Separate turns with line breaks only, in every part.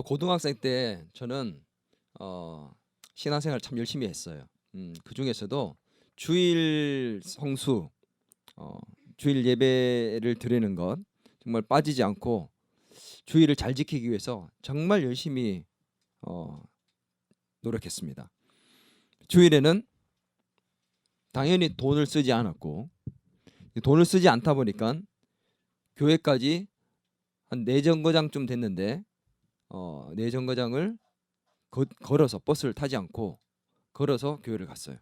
고등학생 때 저는 신앙생활 참 열심히 했어요. 그 중에서도 주일 성수, 어, 주일 예배를 드리는 것 정말 빠지지 않고 주일을 잘 지키기 위해서 정말 열심히 어, 노력했습니다. 주일에는 당연히 돈을 쓰지 않았고, 돈을 쓰지 않다 보니까 교회까지 한 네 정거장쯤 됐는데 네 정거장을 걸어서, 버스를 타지 않고 걸어서 교회를 갔어요.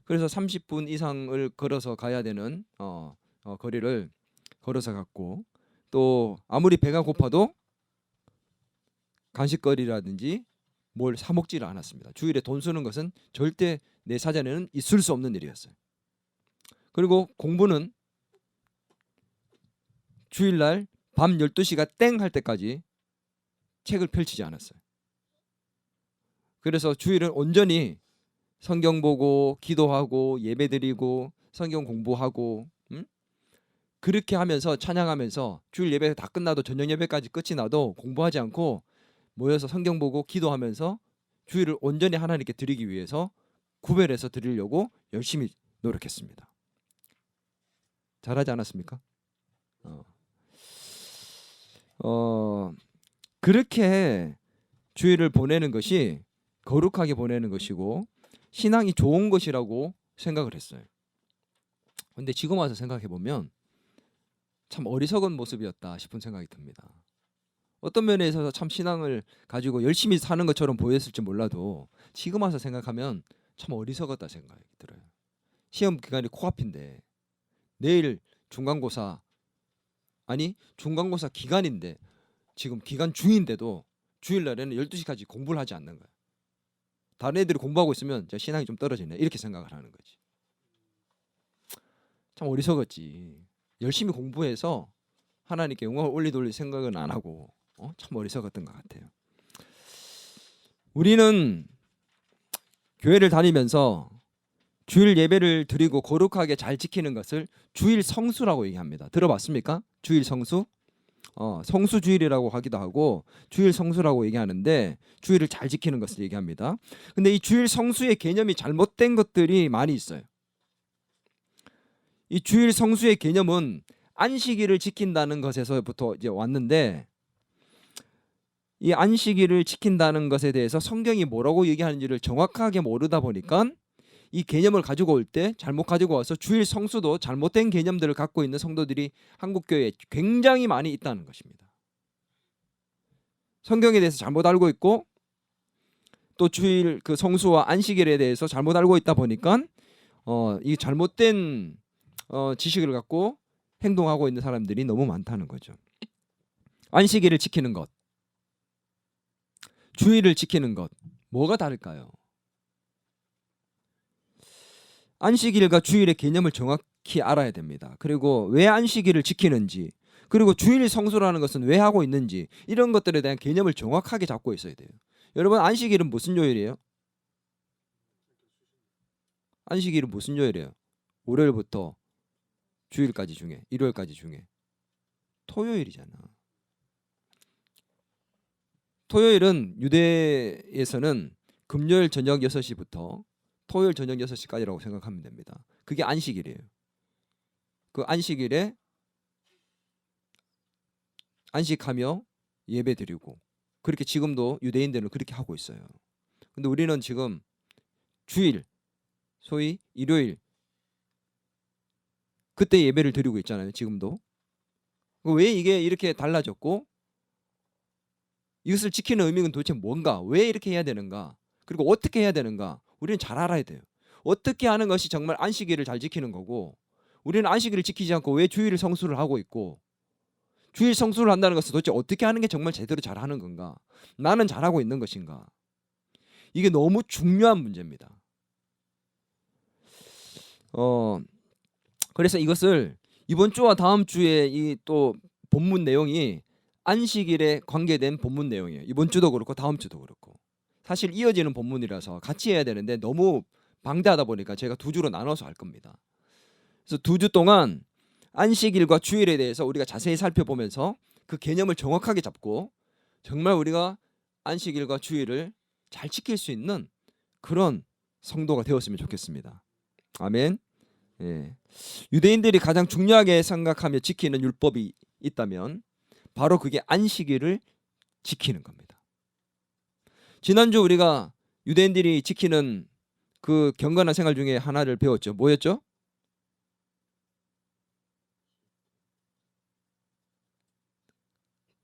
그래서 30분 이상을 걸어서 가야 되는 거리를 걸어서 갔고, 또 아무리 배가 고파도 간식거리라든지 뭘 사 먹지를 않았습니다. 주일에 돈 쓰는 것은 절대 내 사전에는 있을 수 없는 일이었어요. 그리고 공부는 주일날 밤 12시가 땡 할 때까지 책을 펼치지 않았어요. 그래서 주일은 온전히 성경 보고 기도하고 예배드리고 성경 공부하고, 그렇게 하면서 찬양하면서 주일 예배 다 끝나도 저녁 예배까지 끝이 나도 공부하지 않고 모여서 성경 보고 기도하면서 주일을 온전히 하나님께 드리기 위해서 구별해서 드리려고 열심히 노력했습니다. 잘하지 않았습니까? 어, 어, 그렇게 주일을 보내는 것이 거룩하게 보내는 것이고 신앙이 좋은 것이라고 생각을 했어요. 근데 지금 와서 생각해 보면 참 어리석은 모습이었다 싶은 생각이 듭니다. 어떤 면에 있어서 참 신앙을 가지고 열심히 사는 것처럼 보였을지 몰라도 지금 와서 생각하면 참 어리석었다 생각이 들어요. 시험 기간이 코앞인데, 내일 중간고사, 아니 중간고사 기간인데 지금 기간 중인데도 주일날에는 12시까지 공부를 하지 않는 거예요. 다른 애들이 공부하고 있으면 제 신앙이 좀 떨어지네, 이렇게 생각을 하는 거지. 참 어리석었지. 열심히 공부해서 하나님께 영광을 올릴 생각은 안 하고 참 어리석었던 것 같아요. 우리는 교회를 다니면서 주일 예배를 드리고 거룩하게 잘 지키는 것을 주일 성수라고 얘기합니다. 들어봤습니까? 주일 성수? 성수 주일이라고 하기도 하고 주일 성수라고 얘기하는데, 주일을 잘 지키는 것을 얘기합니다. 근데 이 주일 성수의 개념이 잘못된 것들이 많이 있어요. 이 주일 성수의 개념은 안식일을 지킨다는 것에서부터 이제 왔는데, 이 안식일을 지킨다는 것에 대해서 성경이 뭐라고 얘기하는지를 정확하게 모르다 보니까 이 개념을 가지고 올 때 잘못 가지고 와서 주일 성수도 잘못된 개념들을 갖고 있는 성도들이 한국교회에 굉장히 많이 있다는 것입니다. 성경에 대해서 잘못 알고 있고 또 주일 그 성수와 안식일에 대해서 잘못 알고 있다 보니까 이 잘못된 지식을 갖고 행동하고 있는 사람들이 너무 많다는 거죠. 안식일을 지키는 것, 주일을 지키는 것, 뭐가 다를까요? 안식일과 주일의 개념을 정확히 알아야 됩니다. 그리고 왜 안식일을 지키는지, 그리고 주일 성수라는 것은 왜 하고 있는지, 이런 것들에 대한 개념을 정확하게 잡고 있어야 돼요. 여러분, 안식일은 무슨 요일이에요? 안식일은 무슨 요일이에요? 월요일부터 주일까지 중에, 일요일까지 중에 토요일이잖아. 토요일은 유대에서는 금요일 저녁 6시부터 토요일 저녁 6시까지라고 생각하면 됩니다. 그게 안식일이에요. 그 안식일에 안식하며 예배드리고, 그렇게 지금도 유대인들은 그렇게 하고 있어요. 근데 우리는 지금 주일, 소위 일요일, 그때 예배를 드리고 있잖아요. 지금도. 왜 이게 이렇게 달라졌고, 이것을 지키는 의미는 도대체 뭔가, 왜 이렇게 해야 되는가, 그리고 어떻게 해야 되는가, 우리는 잘 알아야 돼요. 어떻게 하는 것이 정말 안식일을 잘 지키는 거고, 우리는 안식일을 지키지 않고 왜 주일 성수를 하고 있고, 주일 성수를 한다는 것은 도대체 어떻게 하는 게 정말 제대로 잘하는 건가, 나는 잘하고 있는 것인가, 이게 너무 중요한 문제입니다. 그래서 이것을 이번 주와 다음 주에 이 또 본문 내용이 안식일에 관계된 본문 내용이에요. 이번 주도 그렇고 다음 주도 그렇고 사실 이어지는 본문이라서 같이 해야 되는데 너무 방대하다 보니까 제가 두 주로 나눠서 할 겁니다. 그래서 두 주 동안 안식일과 주일에 대해서 우리가 자세히 살펴보면서 그 개념을 정확하게 잡고 정말 우리가 안식일과 주일을 잘 지킬 수 있는 그런 성도가 되었으면 좋겠습니다. 아멘. 예. 유대인들이 가장 중요하게 생각하며 지키는 율법이 있다면 바로 그게 안식일을 지키는 겁니다. 지난주 우리가 유대인들이 지키는 그 경건한 생활 중에 하나를 배웠죠. 뭐였죠?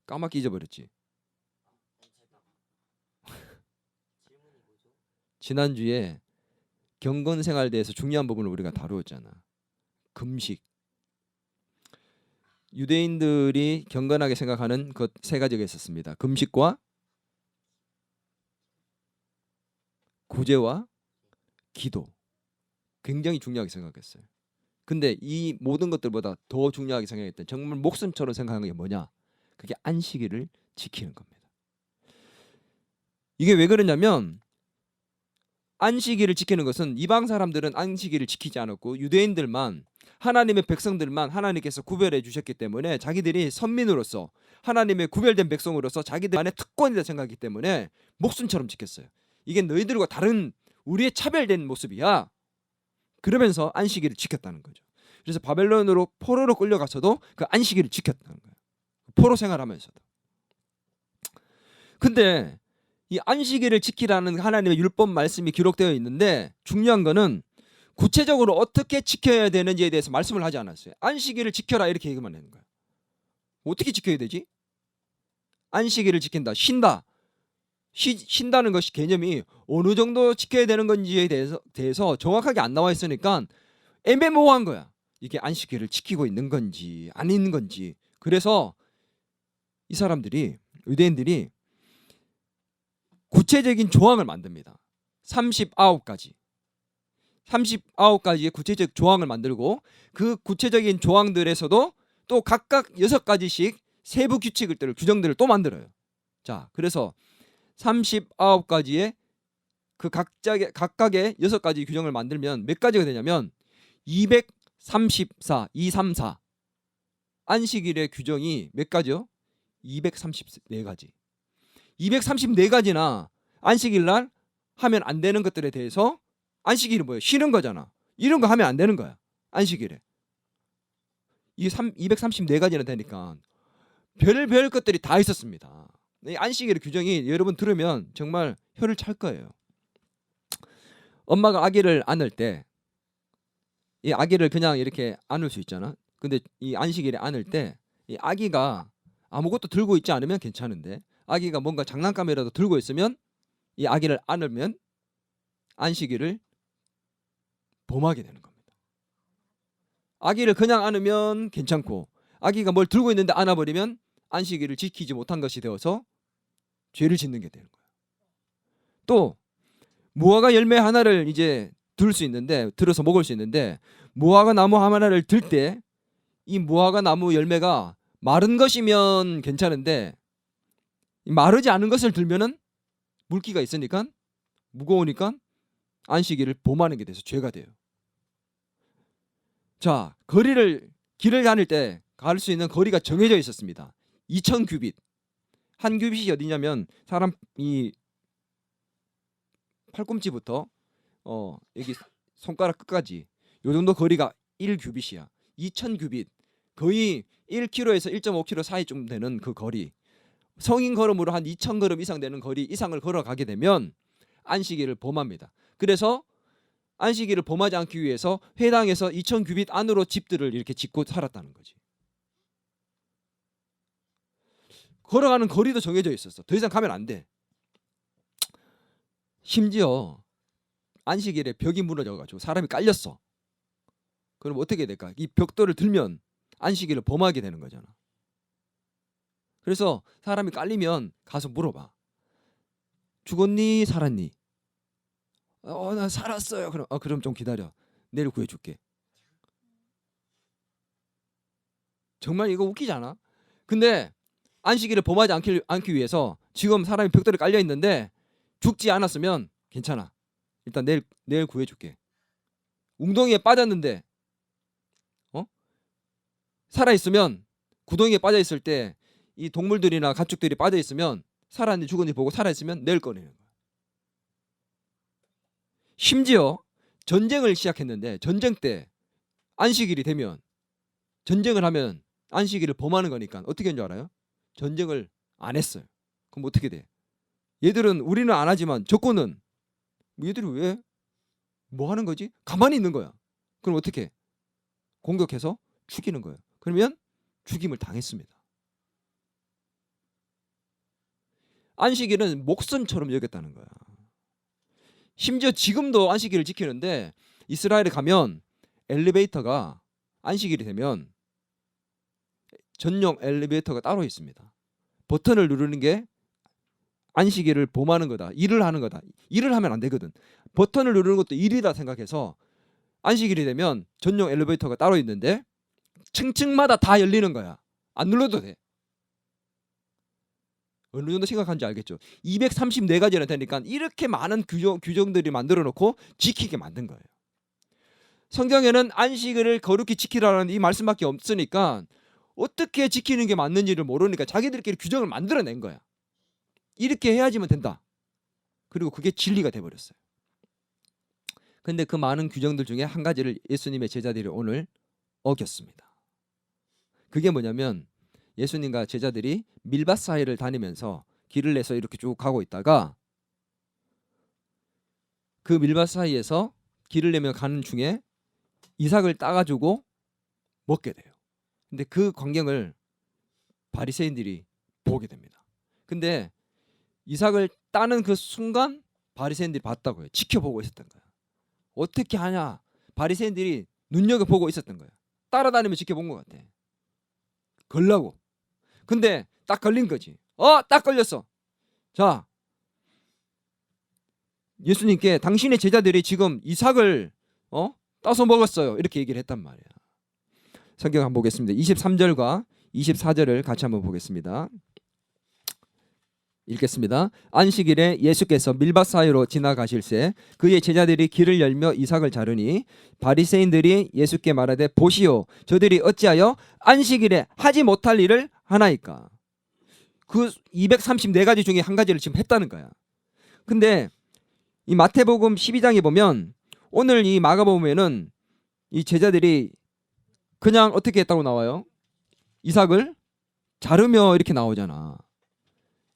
까맣게 잊어버렸지. 지난주에 경건 생활에 대해서 중요한 부분을 우리가 다루었잖아. 금식. 유대인들이 경건하게 생각하는 것 세 가지가 있었습니다. 금식과 구제와 기도. 굉장히 중요하게 생각했어요. 근데 이 모든 것들보다 더 중요하게 생각했던, 정말 목숨처럼 생각하는 게 뭐냐? 그게 안식일을 지키는 겁니다. 이게 왜 그러냐면 안식일을 지키는 것은 이방 사람들은 안식일을 지키지 않았고 유대인들만, 하나님의 백성들만 하나님께서 구별해 주셨기 때문에 자기들이 선민으로서 하나님의 구별된 백성으로서 자기들만의 특권이다 생각하기 때문에 목숨처럼 지켰어요. 이게 너희들과 다른 우리의 차별된 모습이야. 그러면서 안식일을 지켰다는 거죠. 그래서 바벨론으로 포로로 끌려가서도 그 안식일을 지켰다는 거예요. 포로 생활하면서도. 근데 이 안식일을 지키라는 하나님의 율법 말씀이 기록되어 있는데 중요한 거는 구체적으로 어떻게 지켜야 되는지에 대해서 말씀을 하지 않았어요. 안식일을 지켜라 이렇게 얘기만 하는 거예요. 어떻게 지켜야 되지? 안식일을 지킨다, 쉰다. 쉰다는 것이 개념이 어느 정도 지켜야 되는 건지에 대해서 정확하게 안 나와 있으니까 애매모호한 거야. 이게 안식일을 지키고 있는 건지 아닌 건지. 그래서 이 사람들이, 유대인들이 구체적인 조항을 만듭니다. 39가지의 구체적 조항을 만들고 그 구체적인 조항들에서도 또 각각 6가지씩 세부 규칙들, 규정들을 또 만들어요. 자, 그래서 39가지의 그 각각의 6가지 규정을 만들면 몇 가지가 되냐면 234 안식일의 규정이 몇 가지요? 234가지. 234가지나 안식일 날 하면 안 되는 것들에 대해서, 안식일이 뭐예요? 쉬는 거잖아. 이런 거 하면 안 되는 거야. 안식일에. 이게 234가지나 되니까 별별 것들이 다 있었습니다. 이 안식일의 규정이 여러분 들으면 정말 혀를 찰 거예요. 엄마가 아기를 안을 때 이 아기를 그냥 이렇게 안을 수 있잖아. 근데 이 안식일에 안을 때 이 아기가 아무것도 들고 있지 않으면 괜찮은데 아기가 뭔가 장난감이라도 들고 있으면 이 아기를 안으면 안식일을 범하게 되는 겁니다. 아기를 그냥 안으면 괜찮고 아기가 뭘 들고 있는데 안아버리면 안식일을 지키지 못한 것이 되어서 죄를 짓는 게 되는 거예요. 또 무화과 열매 하나를 이제 들어서 먹을 수 있는데 무화과 나무 하나를 들 때 이 무화과 나무 열매가 마른 것이면 괜찮은데 마르지 않은 것을 들면은 물기가 있으니까 무거우니까 안식일을 범하는 게 돼서 죄가 돼요. 자, 길을 다닐 때 갈 수 있는 거리가 정해져 있었습니다. 2000규빗. 한 규빗이 어디냐면 사람 이 팔꿈치부터 여기 손가락 끝까지 요 정도 거리가 1규빗이야. 2000규빗. 거의 1km에서 1.5km 사이쯤 되는 그 거리. 성인 걸음으로 한 2000걸음 이상 되는 거리 이상을 걸어가게 되면 안식일을 범합니다. 그래서 안식일을 범하지 않기 위해서 회당에서 2000규빗 안으로 집들을 이렇게 짓고 살았다는 거지. 걸어가는 거리도 정해져 있었어. 더 이상 가면 안 돼. 심지어 안식일에 벽이 무너져가지고 사람이 깔렸어. 그럼 어떻게 될까? 이 벽돌을 들면 안식일을 범하게 되는 거잖아. 그래서 사람이 깔리면 가서 물어봐. 죽었니? 살았니? 나 살았어요. 그럼 좀 기다려. 내일 구해줄게. 정말 이거 웃기지 않아? 근데 안식일을 범하지 않기 위해서 지금 사람이 벽돌에 깔려 있는데 죽지 않았으면 괜찮아. 일단 내일 구해줄게. 웅덩이에 빠졌는데 살아 있으면 구덩이에 빠져 있을 때 이 동물들이나 가축들이 빠져 있으면 살았는지 죽었는지 보고 살아있으면 내일 꺼내는 거예요. 심지어 전쟁을 시작했는데 전쟁 때 안식일이 되면 전쟁을 하면 안식일을 범하는 거니까 어떻게 한 줄 알아요? 전쟁을 안 했어요. 그럼 어떻게 돼? 얘들은 우리는 안 하지만 적군은 얘들이 왜 뭐 하는 거지? 가만히 있는 거야. 그럼 어떻게? 공격해서 죽이는 거예요. 그러면 죽임을 당했습니다. 안식일은 목숨처럼 여겼다는 거야. 심지어 지금도 안식일을 지키는데 이스라엘에 가면 엘리베이터가 안식일이 되면 전용 엘리베이터가 따로 있습니다. 버튼을 누르는 게 안식일을 범하는 거다. 일을 하는 거다. 일을 하면 안 되거든. 버튼을 누르는 것도 일이다 생각해서 안식일이 되면 전용 엘리베이터가 따로 있는데 층층마다 다 열리는 거야. 안 눌러도 돼. 어느 정도 생각하는지 알겠죠. 234가지나 되니까 이렇게 많은 규정들이 만들어 놓고 지키게 만든 거예요. 성경에는 안식일을 거룩히 지키라는 이 말씀밖에 없으니까 어떻게 지키는 게 맞는지를 모르니까 자기들끼리 규정을 만들어낸 거야. 이렇게 해야지만 된다. 그리고 그게 진리가 돼버렸어요. 근데 그 많은 규정들 중에 한 가지를 예수님의 제자들이 오늘 어겼습니다. 그게 뭐냐면 예수님과 제자들이 밀밭 사이를 다니면서 길을 내서 이렇게 쭉 가고 있다가 그 밀밭 사이에서 길을 내며 가는 중에 이삭을 따가지고 먹게 돼요. 근데 그 광경을 바리새인들이 보게 됩니다. 근데 이삭을 따는 그 순간 바리새인들이 봤다고요. 지켜보고 있었던 거야. 어떻게 하냐? 바리새인들이 눈여겨보고 있었던 거야. 따라다니며 지켜본 것 같아. 걸라고. 근데 딱 걸린 거지. 딱 걸렸어. 자, 예수님께 당신의 제자들이 지금 이삭을 따서 먹었어요. 이렇게 얘기를 했단 말이야. 성경 한번 보겠습니다. 23절과 24절을 같이 한번 보겠습니다. 읽겠습니다. 안식일에 예수께서 밀밭 사이로 지나가실새 그의 제자들이 길을 열며 이삭을 자르니 바리새인들이 예수께 말하되 보시오 저들이 어찌하여 안식일에 하지 못할 일을 하나이까. 그 234가지 중에 한 가지를 지금 했다는 거야. 근데 이 마태복음 12장에 보면 오늘 이 마가복음에는 이 제자들이 그냥 어떻게 했다고 나와요? 이삭을 자르며 이렇게 나오잖아.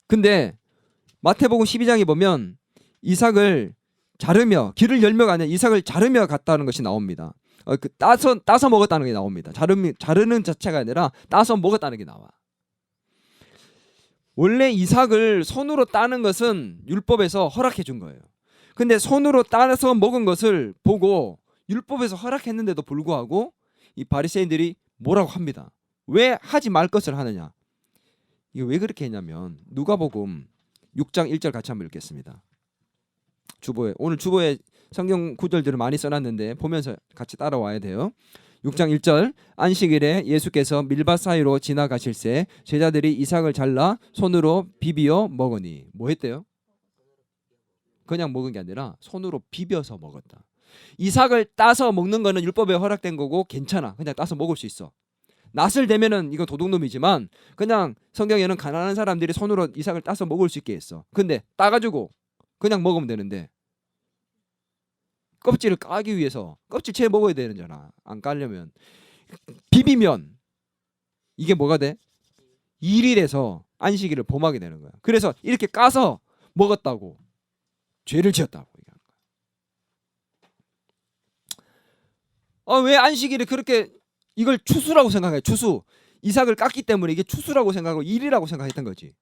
근데 마태복음 12장에 보면 이삭을 자르며 길을 열며가 아니라 이삭을 자르며 갔다는 것이 나옵니다. 따서 먹었다는 게 나옵니다. 자르는 자체가 아니라 따서 먹었다는 게 나와. 원래 이삭을 손으로 따는 것은 율법에서 허락해 준 거예요. 근데 손으로 따서 먹은 것을 보고 율법에서 허락했는데도 불구하고 이 바리새인들이 뭐라고 합니다. 왜 하지 말 것을 하느냐? 이게 왜 그렇게 했냐면 누가복음 6장 1절 같이 한번 읽겠습니다. 오늘 주보에 성경 구절들을 많이 써놨는데 보면서 같이 따라와야 돼요. 6장 1절 안식일에 예수께서 밀밭 사이로 지나가실새 제자들이 이삭을 잘라 손으로 비비어 먹으니 뭐 했대요? 그냥 먹은 게 아니라 손으로 비벼서 먹었다. 이삭을 따서 먹는 거는 율법에 허락된 거고 괜찮아. 그냥 따서 먹을 수 있어. 낫을 대면은 이거 도둑놈이지만 그냥 성경에는 가난한 사람들이 손으로 이삭을 따서 먹을 수 있게 했어. 근데 따가지고 그냥 먹으면 되는데 껍질을 까기 위해서 껍질 채 먹어야 되는잖아. 안 까려면 비비면 이게 뭐가 돼? 일이 돼서 안식일을 범하게 되는 거야. 그래서 이렇게 까서 먹었다고 죄를 지었다고 얘기하는 거야. 왜 안식일을 그렇게 이걸 추수라고 생각해. 추수. 이삭을 깠기 때문에 이게 추수라고 생각하고 일이라고 생각했던 거지.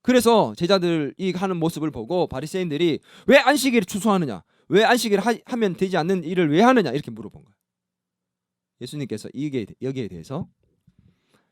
그래서 제자들이 하는 모습을 보고 바리새인들이 왜 안식일을 추수하느냐? 왜 안식일을 하면 되지 않는 일을 왜 하느냐? 이렇게 물어본 거예요. 예수님께서 여기에 대해서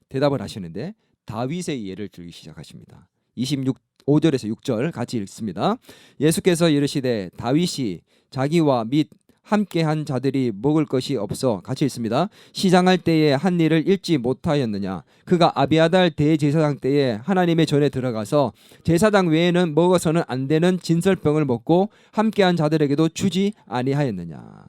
대답을 하시는데 다윗의 예를 들기 시작하십니다. 5절에서 6절 같이 읽습니다. 예수께서 이르시되 다윗이 자기와 및 함께한 자들이 먹을 것이 없어 같이 읽습니다. 시장할 때에 한 일을 읽지 못하였느냐? 그가 아비아달 대제사장 때에 하나님의 전에 들어가서 제사장 외에는 먹어서는 안 되는 진설병을 먹고 함께한 자들에게도 주지 아니하였느냐?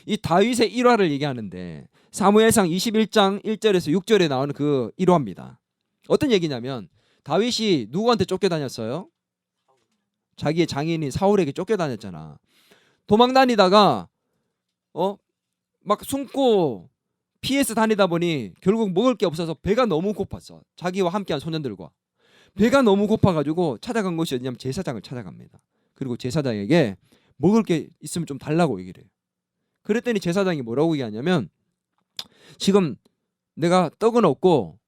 이 다윗의 일화를 얘기하는데 사무엘상 21장 1절에서 6절에 나오는 그 일화입니다. 어떤 얘기냐면 다윗이 누구한테 쫓겨다녔어요? 자기의 장인인 사울에게 쫓겨다녔잖아. 도망 다니다가 막 숨고 피해서 다니다 보니 결국 먹을 게 없어서 배가 너무 고팠어. 자기와 함께한 소년들과 배가 너무 고파가지고 찾아간 것이 어디냐면 제사장을 찾아갑니다. 그리고 제사장에게 먹을 게 있으면 좀 달라고 얘기를 해요. 그랬더니 제사장이 뭐라고 얘기하냐면 지금 내가 떡은 없고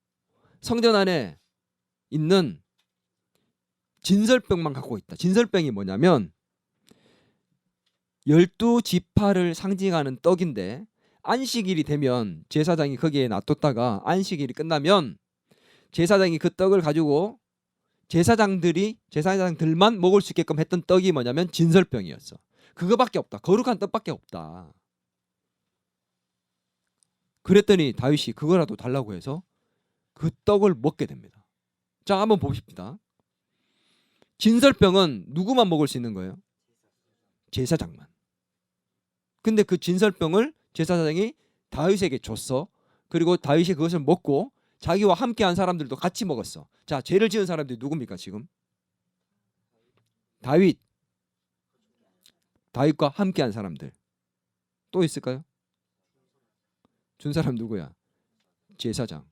성전 안에 있는 진설병만 갖고 있다. 진설병이 뭐냐면 12지파를 상징하는 떡인데 안식일이 되면 제사장이 거기에 놔뒀다가 안식일이 끝나면 제사장이 그 떡을 가지고 제사장들만 먹을 수 있게끔 했던 떡이 뭐냐면 진설병이었어. 그거밖에 없다. 거룩한 떡밖에 없다. 그랬더니 다윗이 그거라도 달라고 해서 그 떡을 먹게 됩니다. 자, 한번 봅시다. 진설병은 누구만 먹을 수 있는 거예요? 제사장만. 근데 그 진설병을 제사장이 다윗에게 줬어. 그리고 다윗이 그것을 먹고 자기와 함께한 사람들도 같이 먹었어. 자, 죄를 지은 사람들이 누굽니까 지금? 다윗과 함께한 사람들. 또 있을까요? 준 사람 누구야? 제사장.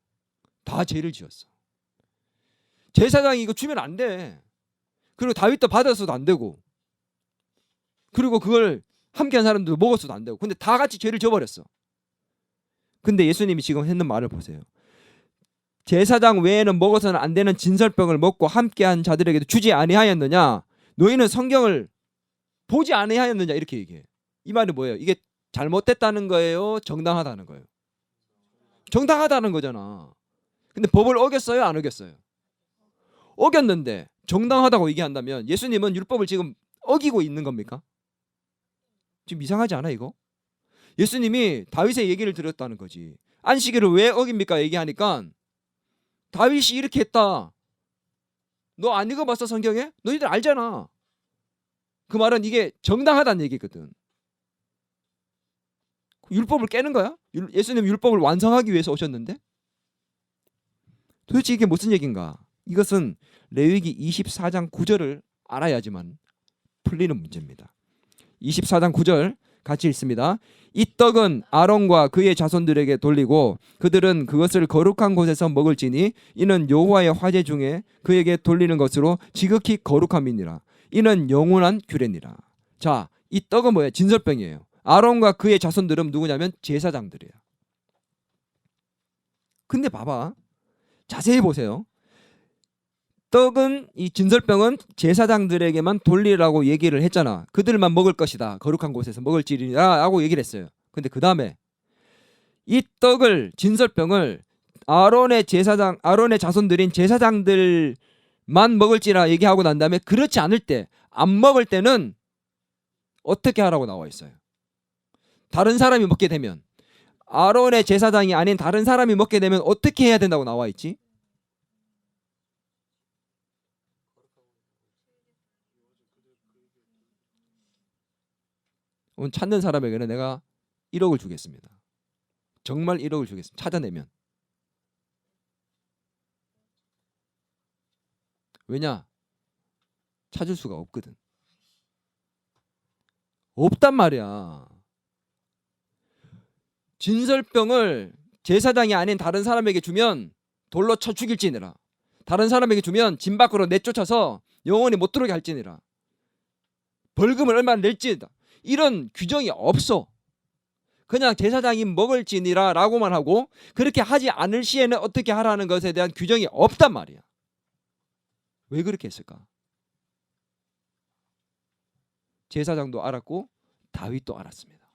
다 죄를 지었어. 제사장이 이거 주면 안 돼. 그리고 다윗도 받았어도 안 되고, 그리고 그걸 함께한 사람들도 먹었어도 안 되고, 근데 다 같이 죄를 져버렸어. 근데 예수님이 지금 했는 말을 보세요. 제사장 외에는 먹어서는 안 되는 진설병을 먹고 함께한 자들에게도 주지 아니하였느냐? 너희는 성경을 보지 아니하였느냐? 이렇게 얘기해. 이 말이 뭐예요? 이게 잘못됐다는 거예요? 정당하다는 거예요? 정당하다는 거잖아. 근데 법을 어겼어요? 안 어겼어요? 어겼는데 정당하다고 얘기한다면 예수님은 율법을 지금 어기고 있는 겁니까? 지금 이상하지 않아 이거? 예수님이 다윗의 얘기를 들었다는 거지. 안식일을 왜 어깁니까? 얘기하니까 다윗이 이렇게 했다. 너 안 읽어봤어 성경에? 너희들 알잖아. 그 말은 이게 정당하다는 얘기거든. 율법을 깨는 거야? 예수님 율법을 완성하기 위해서 오셨는데? 도대체 이게 무슨 얘기인가? 이것은 레위기 24장 9절을 알아야지만 풀리는 문제입니다. 24장 9절 같이 읽습니다. 이 떡은 아론과 그의 자손들에게 돌리고 그들은 그것을 거룩한 곳에서 먹을지니 이는 여호와의 화제 중에 그에게 돌리는 것으로 지극히 거룩함이니라. 이는 영원한 규례니라. 자, 이 떡은 뭐예요? 진설병이에요. 아론과 그의 자손들은 누구냐면 제사장들이에요. 근데 봐봐. 자세히 보세요. 떡은 이 진설병은 제사장들에게만 돌리라고 얘기를 했잖아. 그들만 먹을 것이다. 거룩한 곳에서 먹을지라고 얘기를 했어요. 근데 그 다음에 이 떡을 진설병을 아론의 자손들인 제사장들만 먹을지라 얘기하고 난 다음에 그렇지 않을 때, 안 먹을 때는 어떻게 하라고 나와 있어요? 다른 사람이 먹게 되면, 아론의 제사장이 아닌 다른 사람이 먹게 되면 어떻게 해야 된다고 나와 있지? 오늘 찾는 사람에게는 내가 1억을 주겠습니다. 정말 1억을 주겠습니다. 찾아내면. 왜냐? 찾을 수가 없거든. 없단 말이야. 진설병을 제사장이 아닌 다른 사람에게 주면 돌로 쳐 죽일지니라. 다른 사람에게 주면 진 밖으로 내쫓아서 영원히 못 들어오게 할지니라. 벌금을 얼마나 낼지니라. 이런 규정이 없어. 그냥 제사장이 먹을지니라 라고만 하고 그렇게 하지 않을 시에는 어떻게 하라는 것에 대한 규정이 없단 말이야. 왜 그렇게 했을까? 제사장도 알았고 다윗도 알았습니다.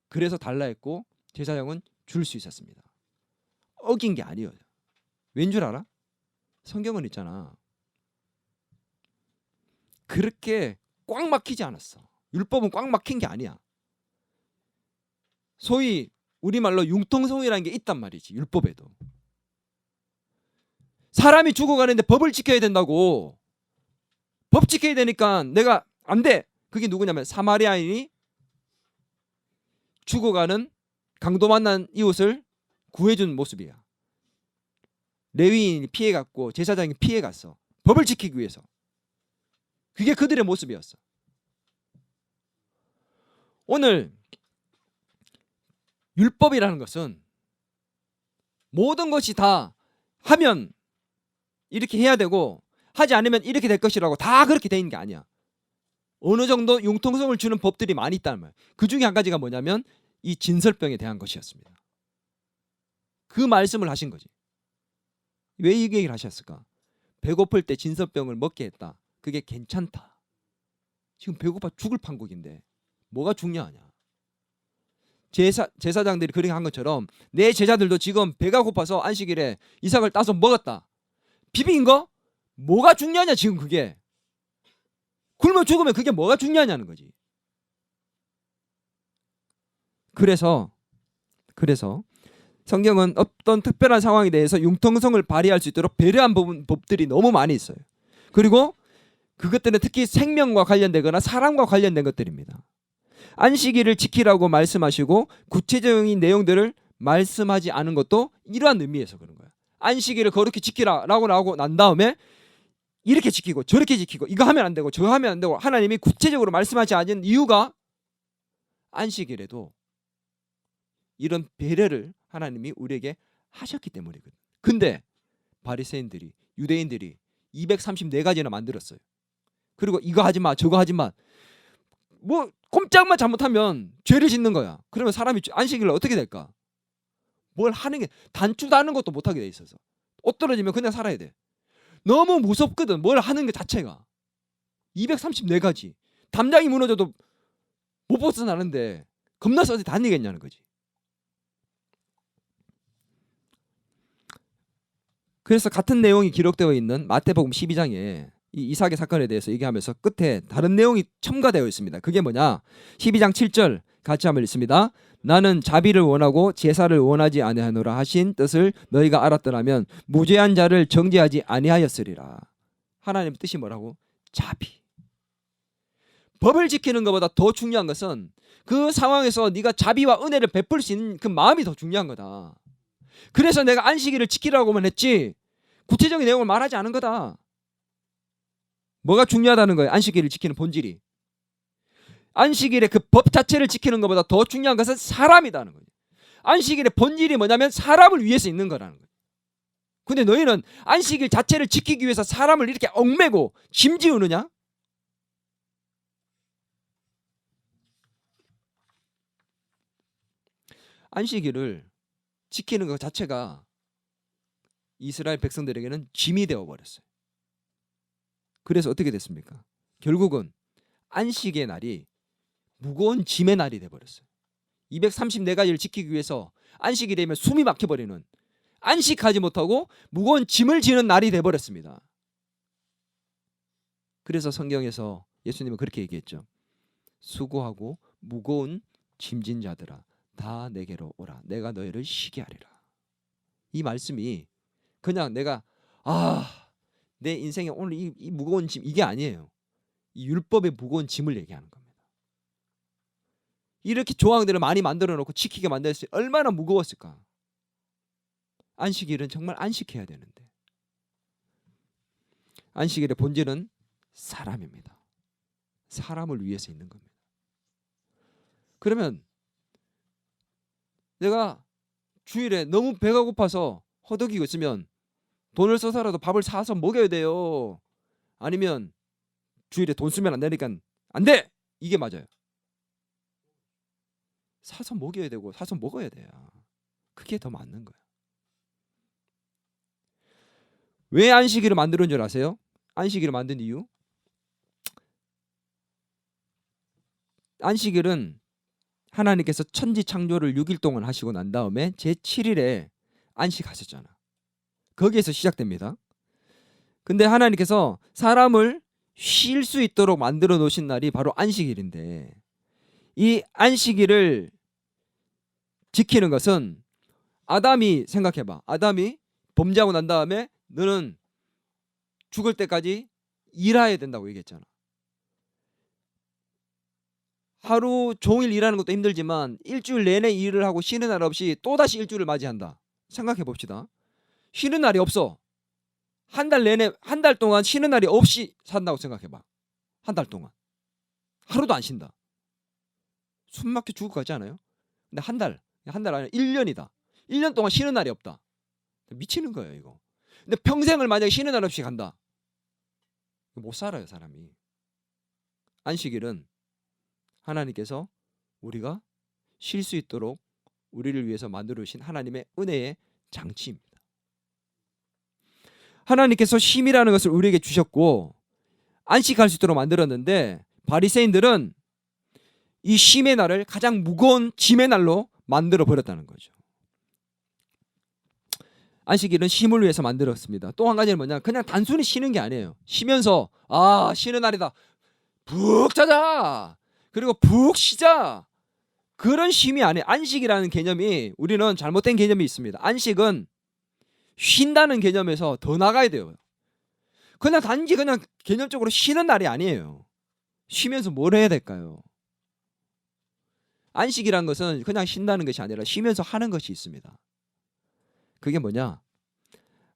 그래서 달라 했고 제사장은 줄 수 있었습니다. 어긴 게 아니에요. 왠 줄 알아? 성경은 있잖아. 그렇게 꽉 막히지 않았어. 율법은 꽉 막힌 게 아니야. 소위 우리말로 융통성이라는 게 있단 말이지. 율법에도. 사람이 죽어가는데 법을 지켜야 된다고. 법 지켜야 되니까 내가 안 돼. 그게 누구냐면 사마리아인이 죽어가는 강도 만난 이웃을 구해준 모습이야. 레위인이 피해갔고 제사장이 피해갔어. 법을 지키기 위해서. 그게 그들의 모습이었어. 오늘 율법이라는 것은 모든 것이 다 하면 이렇게 해야 되고 하지 않으면 이렇게 될 것이라고 다 그렇게 돼 있는 게 아니야. 어느 정도 융통성을 주는 법들이 많이 있다는 말이에요. 그 중에 한 가지가 뭐냐면 이 진설병에 대한 것이었습니다. 그 말씀을 하신 거지. 왜 이 얘기를 하셨을까? 배고플 때 진설병을 먹게 했다. 그게 괜찮다. 지금 배고파 죽을 판국인데 뭐가 중요하냐? 제사장들이 그렇게 한 것처럼 내 제자들도 지금 배가 고파서 안식일에 이삭을 따서 먹었다. 비빈 거? 뭐가 중요하냐 지금 그게. 굶어 죽으면 그게 뭐가 중요하냐는 거지. 그래서 성경은 어떤 특별한 상황에 대해서 융통성을 발휘할 수 있도록 배려한 법들이 너무 많이 있어요. 그리고 그것들은 특히 생명과 관련되거나 사람과 관련된 것들입니다. 안식일을 지키라고 말씀하시고 구체적인 내용들을 말씀하지 않은 것도 이러한 의미에서 그런 거야. 안식일을 거룩히 지키라라고 나오고 난 다음에 이렇게 지키고 저렇게 지키고 이거 하면 안 되고 저거 하면 안 되고 하나님이 구체적으로 말씀하지 않은 이유가 안식일에도 이런 배려를 하나님이 우리에게 하셨기 때문이거든. 근데 바리새인들이 유대인들이 234가지나 만들었어요. 그리고 이거 하지 마 저거 하지 마. 뭐 꼼짝만 잘못하면 죄를 짓는 거야. 그러면 사람이 안식일을 어떻게 될까? 뭘 하는 게 단추 다는 것도 못하게 돼 있어서 옷 떨어지면 그냥 살아야 돼. 너무 무섭거든. 뭘 하는 것 자체가. 234가지. 담장이 무너져도 못 벗어나는데 겁나 써서 다니겠냐는 거지. 그래서 같은 내용이 기록되어 있는 마태복음 12장에 이 이삭의 사건에 대해서 얘기하면서 끝에 다른 내용이 첨가되어 있습니다. 그게 뭐냐? 12장 7절 같이 한번 읽습니다. 나는 자비를 원하고 제사를 원하지 아니하노라 하신 뜻을 너희가 알았더라면 무죄한 자를 정죄하지 아니하였으리라. 하나님의 뜻이 뭐라고? 자비. 법을 지키는 것보다 더 중요한 것은 그 상황에서 네가 자비와 은혜를 베풀 수 있는 그 마음이 더 중요한 거다. 그래서 내가 안식일을 지키라고만 했지 구체적인 내용을 말하지 않은 거다. 뭐가 중요하다는 거예요? 안식일을 지키는 본질이. 안식일의 그 법 자체를 지키는 것보다 더 중요한 것은 사람이다는 거예요. 안식일의 본질이 뭐냐면 사람을 위해서 있는 거라는 거예요. 근데 너희는 안식일 자체를 지키기 위해서 사람을 이렇게 얽매고 짐지우느냐? 안식일을 지키는 것 자체가 이스라엘 백성들에게는 짐이 되어버렸어요. 그래서 어떻게 됐습니까? 결국은 안식의 날이 무거운 짐의 날이 돼버렸어요. 234가지를 지키기 위해서 안식이 되면 숨이 막혀버리는, 안식하지 못하고 무거운 짐을 지는 날이 돼버렸습니다. 그래서 성경에서 예수님은 그렇게 얘기했죠. 수고하고 무거운 짐진 자들아 다 내게로 오라. 내가 너희를 쉬게 하리라. 이 말씀이 그냥 내가 내 인생에 오늘 이 무거운 짐 이게 아니에요. 이 율법의 무거운 짐을 얘기하는 겁니다. 이렇게 조항들을 많이 만들어 놓고 지키게 만들었을 때 얼마나 무거웠을까. 안식일은 정말 안식해야 되는데 안식일의 본질은 사람입니다. 사람을 위해서 있는 겁니다. 그러면 내가 주일에 너무 배가 고파서 허덕이고 있으면 돈을 써서라도 밥을 사서 먹여야 돼요. 아니면 주일에 돈 쓰면 안 되니까 안 돼! 이게 맞아요. 사서 먹여야 되고 사서 먹어야 돼요. 그게 더 맞는 거야. 왜 안식일을 만드는 줄 아세요? 안식일을 만든 이유? 안식일은 하나님께서 천지 창조를 6일 동안 하시고 난 다음에 제7일에 안식하셨잖아. 거기에서 시작됩니다. 근데 하나님께서 사람을 쉴 수 있도록 만들어 놓으신 날이 바로 안식일인데 이 안식일을 지키는 것은 아담이 생각해봐. 아담이 범죄하고 난 다음에 너는 죽을 때까지 일해야 된다고 얘기했잖아. 하루 종일 일하는 것도 힘들지만 일주일 내내 일을 하고 쉬는 날 없이 또다시 일주일을 맞이한다. 생각해 봅시다. 쉬는 날이 없어. 한 달 내내, 한 달 동안 쉬는 날이 없이 산다고 생각해봐. 한 달 동안 하루도 안 쉰다. 숨 막혀 죽을 것 같지 않아요? 근데 한 달 아니라 1년이다. 1년 동안 쉬는 날이 없다. 미치는 거예요 이거. 근데 평생을 만약에 쉬는 날 없이 간다, 못 살아요 사람이. 안식일은 하나님께서 우리가 쉴 수 있도록 우리를 위해서 만들어 주신 하나님의 은혜의 장치입니다. 하나님께서 쉼이라는 것을 우리에게 주셨고 안식할 수 있도록 만들었는데, 바리새인들은 이 쉼의 날을 가장 무거운 짐의 날로 만들어 버렸다는 거죠. 안식일은 쉼을 위해서 만들었습니다. 또 한 가지는 뭐냐, 그냥 단순히 쉬는 게 아니에요. 쉬면서 쉬는 날이다, 푹 자자, 그리고 푹 쉬자, 그런 쉼이 아니에요. 안식이라는 개념이, 우리는 잘못된 개념이 있습니다. 안식은 쉰다는 개념에서 더 나가야 돼요. 그냥 단지 그냥 개념적으로 쉬는 날이 아니에요. 쉬면서 뭘 해야 될까요? 안식이란 것은 그냥 쉰다는 것이 아니라 쉬면서 하는 것이 있습니다. 그게 뭐냐?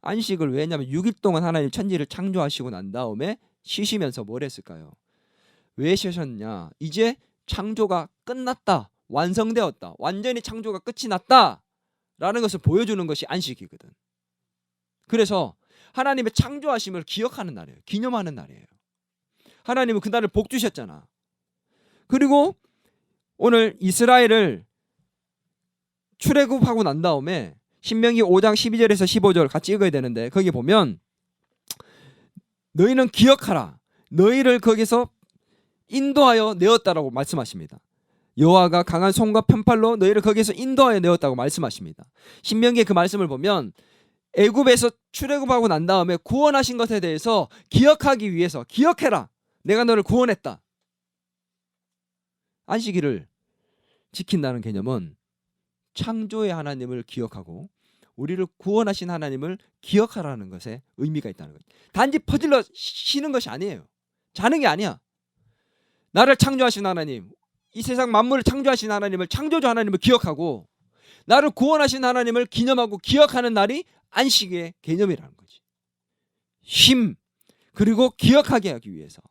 안식을 왜 했냐면 6일 동안 하나님 천지를 창조하시고 난 다음에 쉬시면서 뭘 했을까요? 왜 쉬셨냐? 이제 창조가 끝났다, 완성되었다, 완전히 창조가 끝이 났다 라는 것을 보여주는 것이 안식이거든. 그래서 하나님의 창조하심을 기억하는 날이에요. 기념하는 날이에요. 하나님은 그날을 복 주셨잖아. 그리고 오늘 이스라엘을 출애굽하고 난 다음에 신명기 5장 12절에서 15절 같이 읽어야 되는데, 거기 보면 너희는 기억하라, 너희를 거기서 인도하여 내었다라고 말씀하십니다. 여호와가 강한 손과 편팔로 너희를 거기서 인도하여 내었다고 말씀하십니다. 신명기의 그 말씀을 보면 애굽에서 출애굽하고 난 다음에 구원하신 것에 대해서 기억하기 위해서, 기억해라, 내가 너를 구원했다. 안식일을 지킨다는 개념은 창조의 하나님을 기억하고 우리를 구원하신 하나님을 기억하라는 것에 의미가 있다는 거예요. 단지 퍼질러 쉬는 것이 아니에요. 자는 게 아니야. 나를 창조하신 하나님, 이 세상 만물을 창조하신 하나님을, 창조주 하나님을 기억하고 나를 구원하신 하나님을 기념하고 기억하는 날이 안식의 개념이라는 거지. 쉼, 그리고 기억하게 하기 위해서.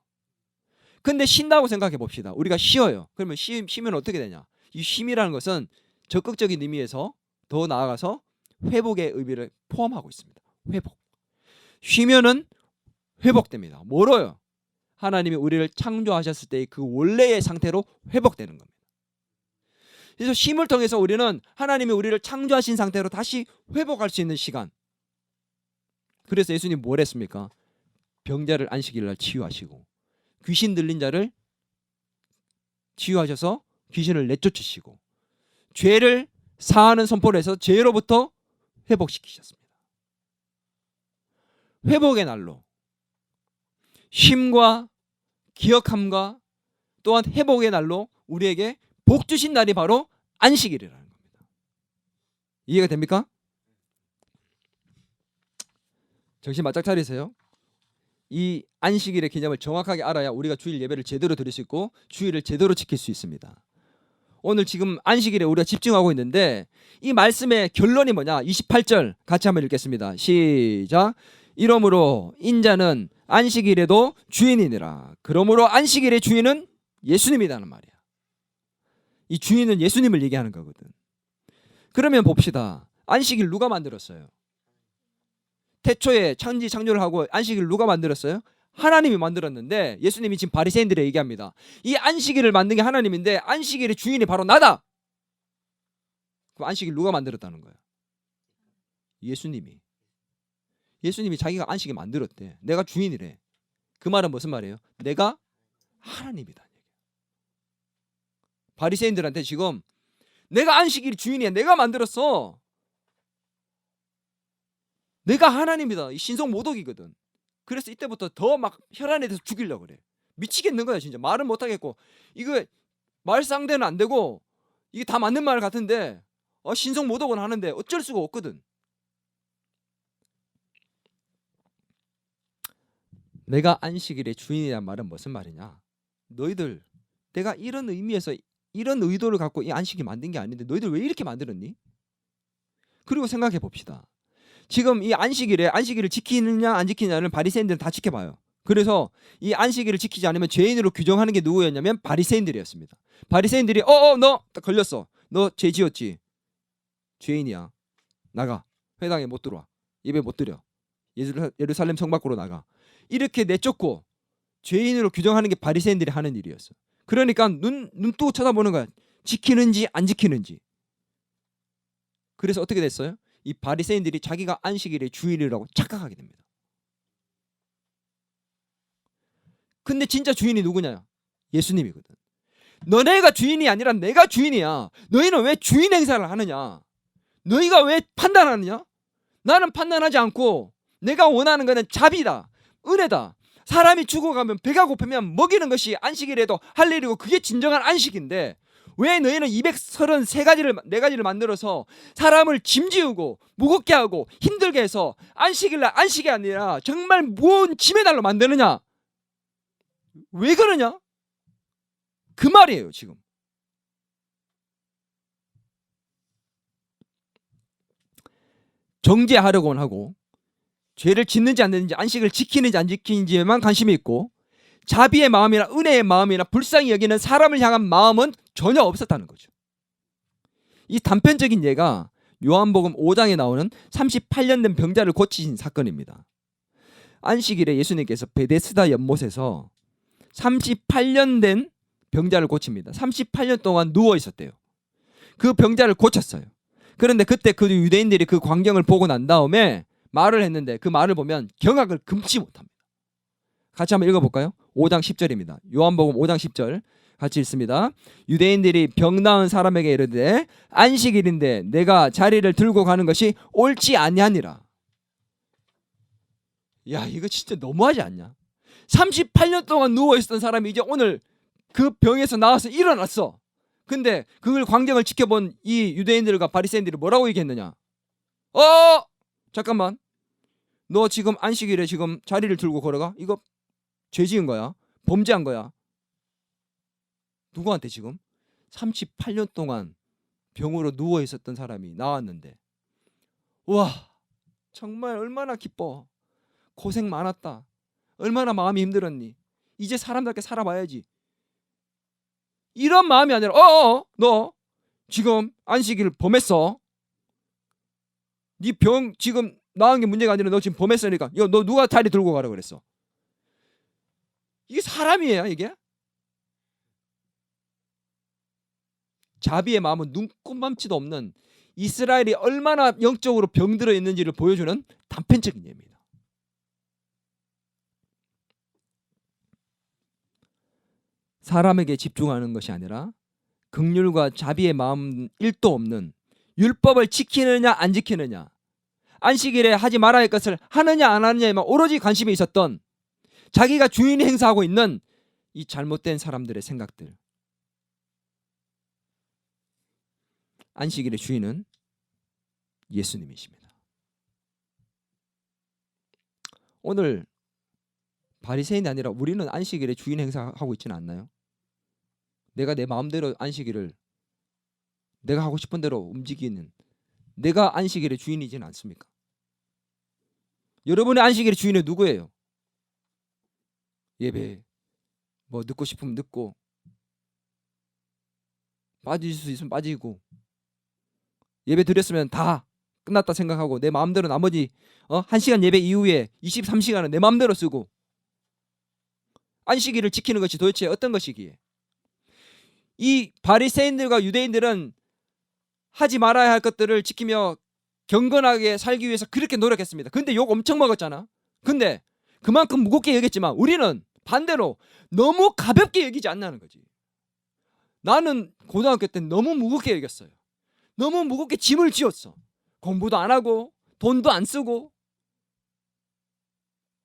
근데 쉰다고 생각해 봅시다. 우리가 쉬어요. 그러면 쉬면 어떻게 되냐? 이 쉼이라는 것은 적극적인 의미에서 더 나아가서 회복의 의미를 포함하고 있습니다. 회복. 쉬면은 회복됩니다. 뭐로요? 하나님이 우리를 창조하셨을 때의 그 원래의 상태로 회복되는 겁니다. 그래서 쉼을 통해서 우리는 하나님이 우리를 창조하신 상태로 다시 회복할 수 있는 시간. 그래서 예수님 뭘 했습니까? 병자를 안식일 날 치유하시고 귀신 들린 자를 치유하셔서 귀신을 내쫓으시고 죄를 사하는 선포를 해서 죄로부터 회복시키셨습니다. 회복의 날로 쉼과 기억함과 또한 회복의 날로 우리에게 복 주신 날이 바로 안식일이라는 겁니다. 이해가 됩니까? 정신 바짝 차리세요. 이 안식일의 개념을 정확하게 알아야 우리가 주일 예배를 제대로 드릴 수 있고 주일을 제대로 지킬 수 있습니다. 오늘 지금 안식일에 우리가 집중하고 있는데 이 말씀의 결론이 뭐냐? 28절 같이 한번 읽겠습니다. 시작. 이러므로 인자는 안식일에도 주인이니라. 그러므로 안식일의 주인은 예수님이라는 말이야. 이 주인은 예수님을 얘기하는 거거든. 그러면 봅시다. 안식일 누가 만들었어요? 태초에 천지 창조를 하고 안식일을 누가 만들었어요? 하나님이 만들었는데 예수님이 지금 바리새인들에 얘기합니다. 이 안식일을 만든 게 하나님인데 안식일의 주인이 바로 나다. 그럼 안식일 누가 만들었다는 거야? 예수님이. 예수님이 자기가 안식일 만들었대. 내가 주인이래. 그 말은 무슨 말이에요? 내가 하나님이다. 바리새인들한테 지금 내가 안식일 주인이야, 내가 만들었어, 내가 하나님이다, 이 신성 모독이거든. 그래서 이때부터 더 막 혈안에 대해서 죽이려고 그래. 미치겠는 거야 진짜. 말은 못하겠고 이거 말 상대는 안 되고 이게 다 맞는 말 같은데 신성 모독은 하는데 어쩔 수가 없거든. 내가 안식일의 주인이란 말은 무슨 말이냐? 너희들 내가 이런 의미에서 이런 의도를 갖고 이 안식일 만든 게 아닌데 너희들 왜 이렇게 만들었니? 그리고 생각해 봅시다. 지금 이 안식일에 안식일을 지키느냐 안 지키느냐는 바리새인들은 다 지켜봐요. 그래서 이 안식일을 지키지 않으면 죄인으로 규정하는 게 누구였냐면 바리새인들이었습니다. 바리새인들이 너 딱 걸렸어. 너 죄 지었지. 죄인이야. 나가. 회당에 못 들어와. 예배 못 드려. 예루살렘 성 밖으로 나가. 이렇게 내쫓고 죄인으로 규정하는 게 바리새인들이 하는 일이었어. 그러니까 눈 뜨고 쳐다보는 거야. 지키는지 안 지키는지. 그래서 어떻게 됐어요? 이 바리새인들이 자기가 안식일의 주인이라고 착각하게 됩니다. 근데 진짜 주인이 누구냐? 예수님이거든. 너네가 주인이 아니라 내가 주인이야. 너희는 왜 주인 행사를 하느냐? 너희가 왜 판단하느냐? 나는 판단하지 않고 내가 원하는 것은 자비다. 은혜다. 사람이 죽어가면 배가 고프면 먹이는 것이 안식일에도 할 일이고 그게 진정한 안식인데 왜 너희는 233가지를 4가지를 만들어서 사람을 짐지우고 무겁게 하고 힘들게 해서 안식일날 안식이 아니라 정말 무거운 짐의 날로 만드느냐? 왜 그러냐? 그 말이에요 지금. 정죄하려고는 하고 죄를 짓는지 안 짓는지 안식을 지키는지 안 지키는지에만 관심이 있고 자비의 마음이나 은혜의 마음이나 불쌍히 여기는 사람을 향한 마음은 전혀 없었다는 거죠. 이 단편적인 예가 요한복음 5장에 나오는 38년 된 병자를 고치신 사건입니다. 안식일에 예수님께서 베데스다 연못에서 38년 된 병자를 고칩니다. 38년 동안 누워 있었대요. 그 병자를 고쳤어요. 그런데 그때 그 유대인들이 그 광경을 보고 난 다음에 말을 했는데 그 말을 보면 경악을 금치 못합니다. 같이 한번 읽어볼까요? 5장 10절입니다. 요한복음 5장 10절 같이 읽습니다. 유대인들이 병 나은 사람에게 이르되 안식일인데 내가 자리를 들고 가는 것이 옳지 아니하니라. 야 이거 진짜 너무하지 않냐? 38년 동안 누워있었던 사람이 이제 오늘 그 병에서 나와서 일어났어. 근데 그걸 광경을 지켜본 이 유대인들과 바리새인들이 뭐라고 얘기했느냐? 잠깐만. 너 지금 안식일에 지금 자리를 들고 걸어가? 이거 죄 지은 거야. 범죄한 거야. 누구한테 지금? 38년 동안 병으로 누워 있었던 사람이 나왔는데 와 정말 얼마나 기뻐. 고생 많았다. 얼마나 마음이 힘들었니? 이제 사람답게 살아봐야지. 이런 마음이 아니라 너 지금 안식일 범했어. 네 병 지금 나은 게 문제가 아니라 너 지금 범했으니까 이거 너 누가 다리 들고 가라 그랬어. 이게 사람이에요 이게? 자비의 마음은 눈꼽만치도 없는 이스라엘이 얼마나 영적으로 병들어 있는지를 보여주는 단편적인 예입니다. 사람에게 집중하는 것이 아니라 긍휼과 자비의 마음 1도 없는 율법을 지키느냐 안 지키느냐 안식일에 하지 말아야 할 것을 하느냐 안 하느냐에만 오로지 관심이 있었던 자기가 주인이 행사하고 있는 이 잘못된 사람들의 생각들. 안식일의 주인은 예수님이십니다. 오늘 바리새인이 아니라 우리는 안식일에 주인 행사하고 있지는 않나요? 내가 내 마음대로 안식일을 내가 하고 싶은 대로 움직이는 내가 안식일의 주인이지는 않습니까? 여러분의 안식일의 주인은 누구예요? 예배 뭐 듣고 싶으면 듣고 빠질 수 있으면 빠지고 예배 드렸으면 다 끝났다 생각하고 내 마음대로 나머지 1시간 예배 이후에 23시간은 내 마음대로 쓰고 안식일을 지키는 것이 도대체 어떤 것이기에 이 바리새인들과 유대인들은 하지 말아야 할 것들을 지키며 경건하게 살기 위해서 그렇게 노력했습니다. 근데 욕 엄청 먹었잖아. 근데 그만큼 무겁게 여겼지만 우리는 반대로 너무 가볍게 여기지 않나는 거지. 나는 고등학교 때 너무 무겁게 여겼어요. 너무 무겁게 짐을 지었어. 공부도 안 하고 돈도 안 쓰고.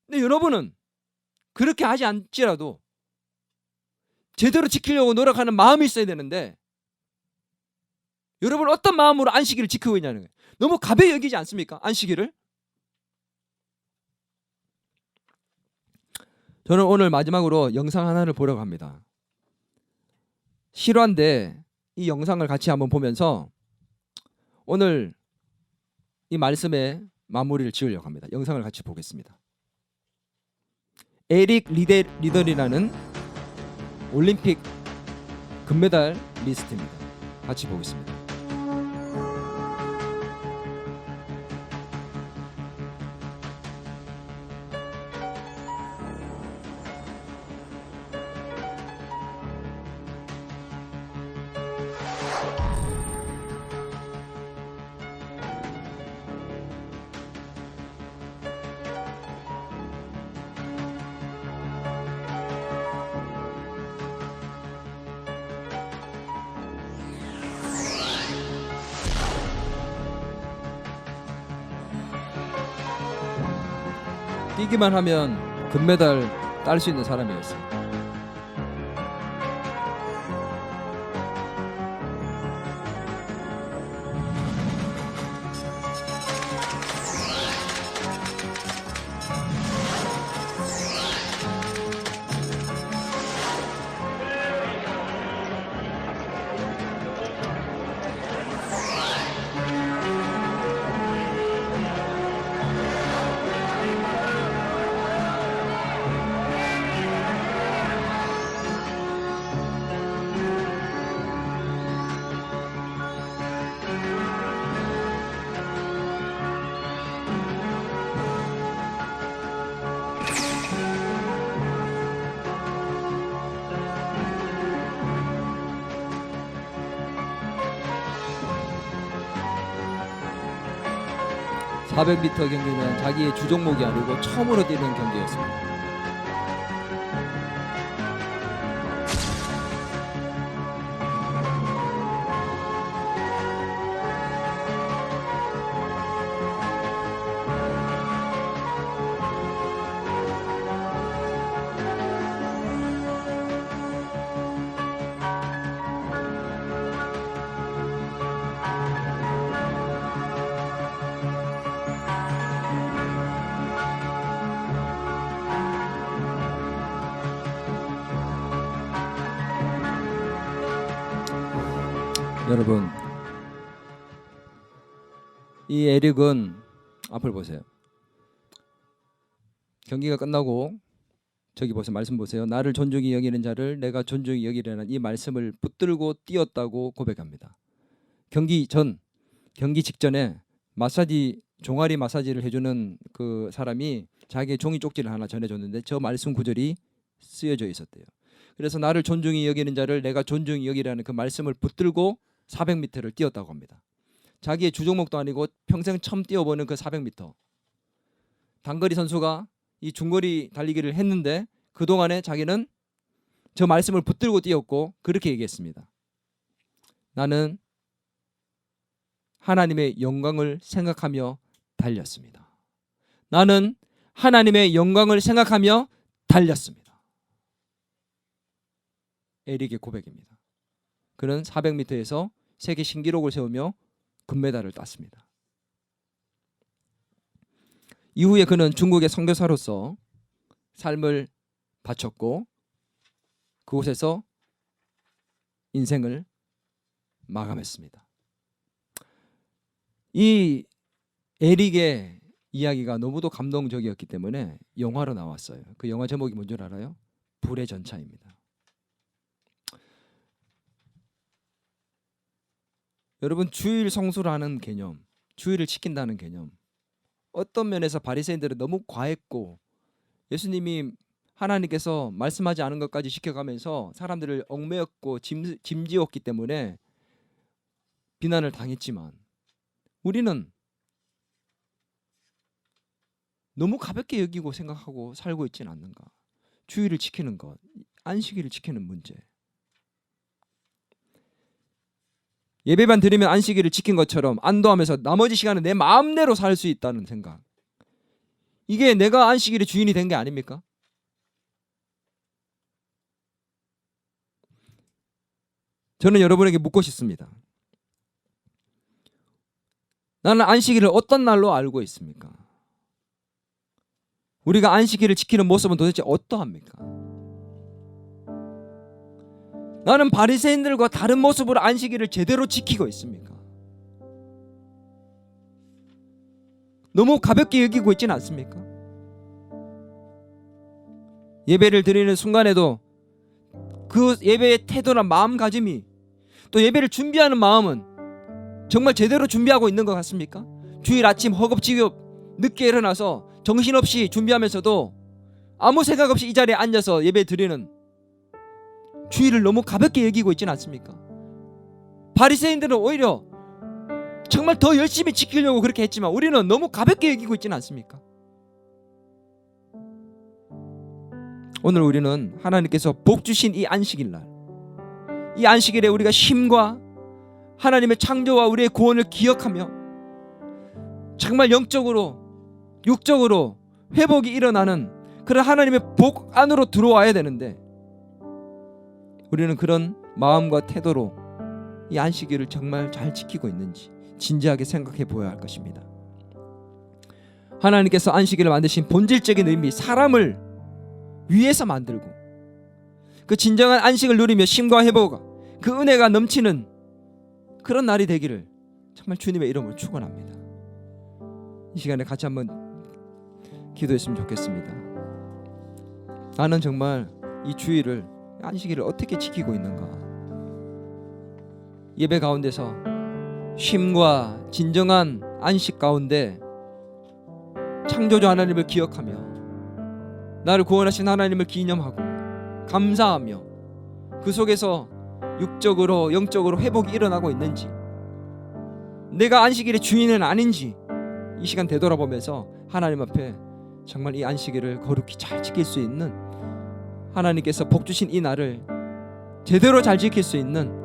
근데 여러분은 그렇게 하지 않지라도 제대로 지키려고 노력하는 마음이 있어야 되는데 여러분 어떤 마음으로 안식일을 지키고 있냐는 거예요. 너무 가벼이 여기지 않습니까? 안식일을. 저는 오늘 마지막으로 영상 하나를 보려고 합니다. 실화인데 이 영상을 같이 한번 보면서 오늘 이 말씀에 마무리를 지으려고 합니다. 영상을 같이 보겠습니다. 에릭 리더리라는 올림픽 금메달 리스트입니다. 같이 보겠습니다. 뛰기만 하면 금메달 딸 수 있는 사람이었어요. (400m) 경기는 자기의 주종목이 아니고 처음으로 뛰는 경기였습니다. 여러분, 이 에릭은 앞을 보세요. 경기가 끝나고 저기 보세요. 말씀 보세요. 나를 존중히 여기는 자를 내가 존중히 여기려는 이 말씀을 붙들고 뛰었다고 고백합니다. 경기 직전에 종아리 마사지를 해주는 그 사람이 자기의 종이 쪽지를 하나 전해줬는데 저 말씀 구절이 쓰여져 있었대요. 그래서 나를 존중히 여기는 자를 내가 존중히 여기라는 그 말씀을 붙들고 400m를 뛰었다고 합니다. 자기의 주종목도 아니고 평생 처음 뛰어보는 그 400m. 단거리 선수가 이 중거리 달리기를 했는데 그동안에 자기는 저 말씀을 붙들고 뛰었고 그렇게 얘기했습니다. 나는 하나님의 영광을 생각하며 달렸습니다. 나는 하나님의 영광을 생각하며 달렸습니다. 에릭의 고백입니다. 그는 400m에서 세계 신기록을 세우며 금메달을 땄습니다. 이후에 그는 중국의 선교사로서 삶을 바쳤고 그곳에서 인생을 마감했습니다. 이 에릭의 이야기가 너무도 감동적이었기 때문에 영화로 나왔어요. 그 영화 제목이 뭔지 알아요? 불의 전차입니다. 여러분, 주일 성수라는 개념, 주일을 지킨다는 개념, 어떤 면에서 바리새인들은 너무 과했고 예수님이 하나님께서 말씀하지 않은 것까지 시켜가면서 사람들을 얽매였고 짐지었기 때문에 비난을 당했지만 우리는 너무 가볍게 여기고 생각하고 살고 있지는 않는가? 주일을 지키는 것, 안식일을 지키는 문제. 예배만 드리면 안식일을 지킨 것처럼 안도하면서 나머지 시간은 내 마음대로 살 수 있다는 생각. 이게 내가 안식일의 주인이 된 게 아닙니까? 저는 여러분에게 묻고 싶습니다. 나는 안식일을 어떤 날로 알고 있습니까? 우리가 안식일을 지키는 모습은 도대체 어떠합니까? 나는 바리새인들과 다른 모습으로 안식일을 제대로 지키고 있습니까? 너무 가볍게 여기고 있지는 않습니까? 예배를 드리는 순간에도 그 예배의 태도나 마음가짐이, 또 예배를 준비하는 마음은 정말 제대로 준비하고 있는 것 같습니까? 주일 아침 허겁지겁 늦게 일어나서 정신없이 준비하면서도 아무 생각 없이 이 자리에 앉아서 예배 드리는, 주일을 너무 가볍게 여기고 있지는 않습니까? 바리새인들은 오히려 정말 더 열심히 지키려고 그렇게 했지만 우리는 너무 가볍게 여기고 있지는 않습니까? 오늘 우리는 하나님께서 복 주신 이 안식일 날, 이 안식일에 우리가 쉼과 하나님의 창조와 우리의 구원을 기억하며 정말 영적으로 육적으로 회복이 일어나는 그런 하나님의 복 안으로 들어와야 되는데, 우리는 그런 마음과 태도로 이 안식일을 정말 잘 지키고 있는지 진지하게 생각해 보아야 할 것입니다. 하나님께서 안식일을 만드신 본질적인 의미, 사람을 위해서 만들고 그 진정한 안식을 누리며 쉼과 회복, 그 은혜가 넘치는 그런 날이 되기를 정말 주님의 이름으로 축원합니다. 이 시간에 같이 한번 기도했으면 좋겠습니다. 나는 정말 이 주일을, 안식일을 어떻게 지키고 있는가? 예배 가운데서 쉼과 진정한 안식 가운데 창조주 하나님을 기억하며 나를 구원하신 하나님을 기념하고 감사하며 그 속에서 육적으로 영적으로 회복이 일어나고 있는지, 내가 안식일의 주인은 아닌지 이 시간 되돌아보면서 하나님 앞에 정말 이 안식일을 거룩히 잘 지킬 수 있는, 하나님께서 복 주신 이 날을 제대로 잘 지킬 수 있는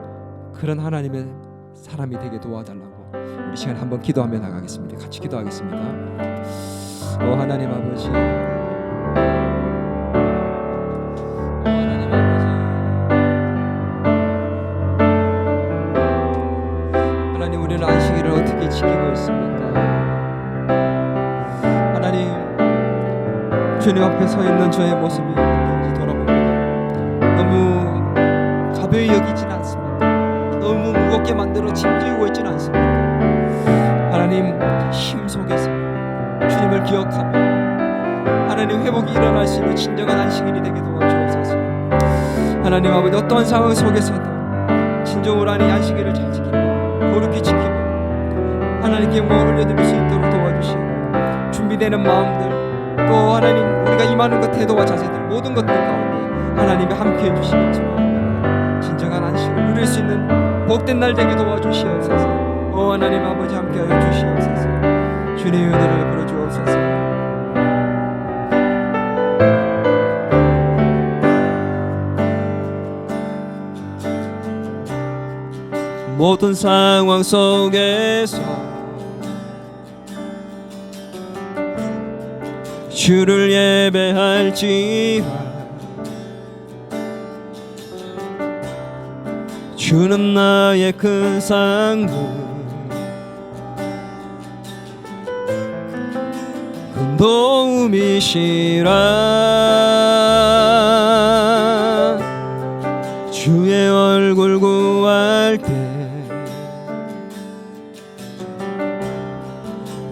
그런 하나님의 사람이 되게 도와달라고 우리 시간에 한번 기도하며 나가겠습니다. 같이 기도하겠습니다. 하나님 아버지, 하나님 아버지, 하나님, 우리는 안식일을 어떻게 지키고 있습니까? 하나님, 주님 앞에 서 있는 저의 모습이 어떤지 돌아봅니다. 너무 가벼이 여기지는 않습니다. 너무 무겁게 만들어 짐지우고 있지는 않습니까? 하나님, 힘 속에서 주님을 기억하며 하나님 회복이 일어날 수 있는 진정한 안식일이 되게 도와주옵소서. 하나님 아버지, 어떠한 상황 속에서도 진정으로 하나님 안식일을 잘 지키고 거룩히 지키고 하나님께 영광을 올려드릴 수 있도록 도와주시고, 준비되는 마음들, 또 하나님 우리가 임하는 것, 태도와 자세들, 모든 것들 가운데 하나님이 함께해 주시길 소원합니다. 진정한 안식을 누릴 수 있는 복된 날 되게 도와주시옵소서. 하나님 아버지, 함께하여 주시옵소서. 주님의 은혜를 베풀어 주옵소서. 모든 상황 속에서 주를 예배할지라, 주는 나의 큰 상급, 큰 도움이시라. 주의 얼굴 구할 때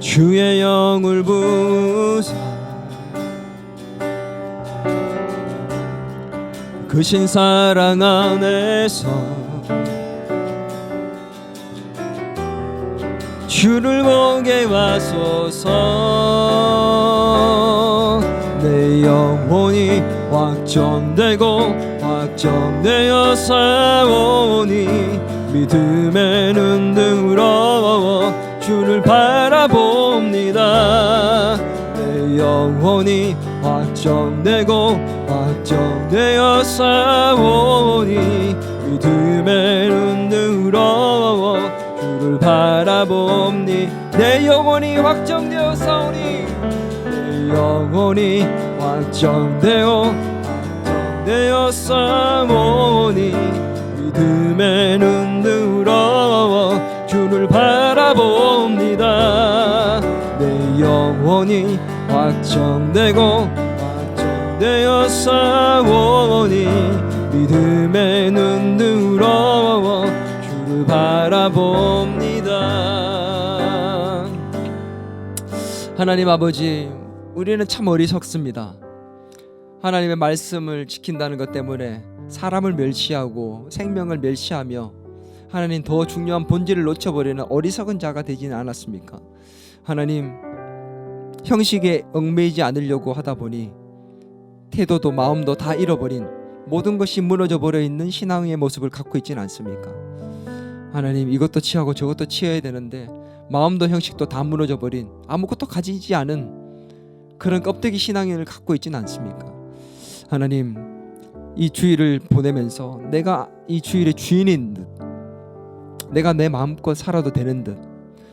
주의 영을 부사 크신 사랑 안에서 주를 보게 하소서. 내 영혼이 확정되고 확정되어 싸우니 믿음의 눈으로 주를 바라봅니다. 내 영혼이 확정되고 확정되어 싸우니 믿음의 눈으로 주를 바라봅니. 내 영혼이 확정되어 싸우니, 내 영혼이 확정되어 확정되어 싸우니 믿음의 눈으로 주를 바라봅니다. 내 영혼이 확정되고 확정되어 싸우니 믿음의 눈으로 주를 바라봅니다. 하나님 아버지, 우리는 참 어리석습니다. 하나님의 말씀을 지킨다는 것 때문에 사람을 멸시하고 생명을 멸시하며 하나님 더 중요한 본질을 놓쳐버리는 어리석은 자가 되지는 않았습니까? 하나님, 형식에 얽매이지 않으려고 하다 보니 태도도 마음도 다 잃어버린, 모든 것이 무너져 버려 있는 신앙의 모습을 갖고 있지는 않습니까? 하나님, 이것도 취하고 저것도 취해야 되는데 마음도 형식도 다 무너져 버린, 아무것도 가지지 않은 그런 껍데기 신앙을 갖고 있지는 않습니까? 하나님, 이 주일을 보내면서 내가 이 주일의 주인인 듯, 내가 내 마음껏 살아도 되는 듯,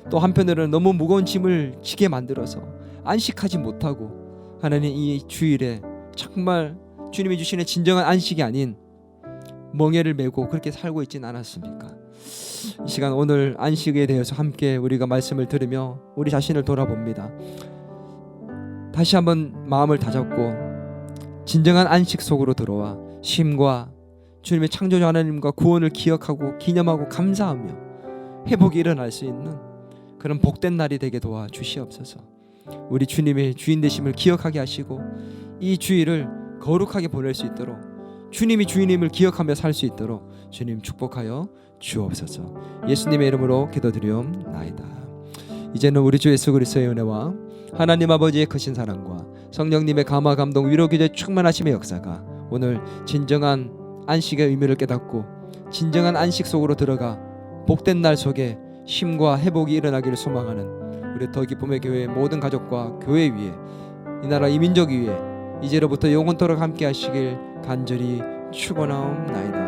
또 한편으로는 너무 무거운 짐을 지게 만들어서 안식하지 못하고 하나님 이 주일에 정말 주님이 주시는 진정한 안식이 아닌 멍에를 메고 그렇게 살고 있지는 않았습니까? 이 시간 오늘 안식에 대해서 함께 우리가 말씀을 들으며 우리 자신을 돌아봅니다. 다시 한번 마음을 다잡고 진정한 안식 속으로 들어와 쉼과 주님의 창조주 하나님과 구원을 기억하고 기념하고 감사하며 회복이 일어날 수 있는 그런 복된 날이 되게 도와 주시옵소서. 우리 주님의 주인 되심을 기억하게 하시고 이 주일을 거룩하게 보낼 수 있도록, 주님이 주인임을 기억하며 살 수 있도록 주님 축복하여 주옵소서. 예수님의 이름으로 기도드리옵나이다. 이제는 우리 주 예수 그리스도의 은혜와 하나님 아버지의 크신 사랑과 성령님의 감화 감동 위로 기도에 충만하심의 역사가 오늘 진정한 안식의 의미를 깨닫고 진정한 안식 속으로 들어가 복된 날 속에 쉼과 회복이 일어나기를 소망하는 우리 더 기쁨의 교회의 모든 가족과 교회 위에, 이 나라 이 민족 위에 이제로부터 영원토록 함께 하시길 간절히 축원하옵나이다.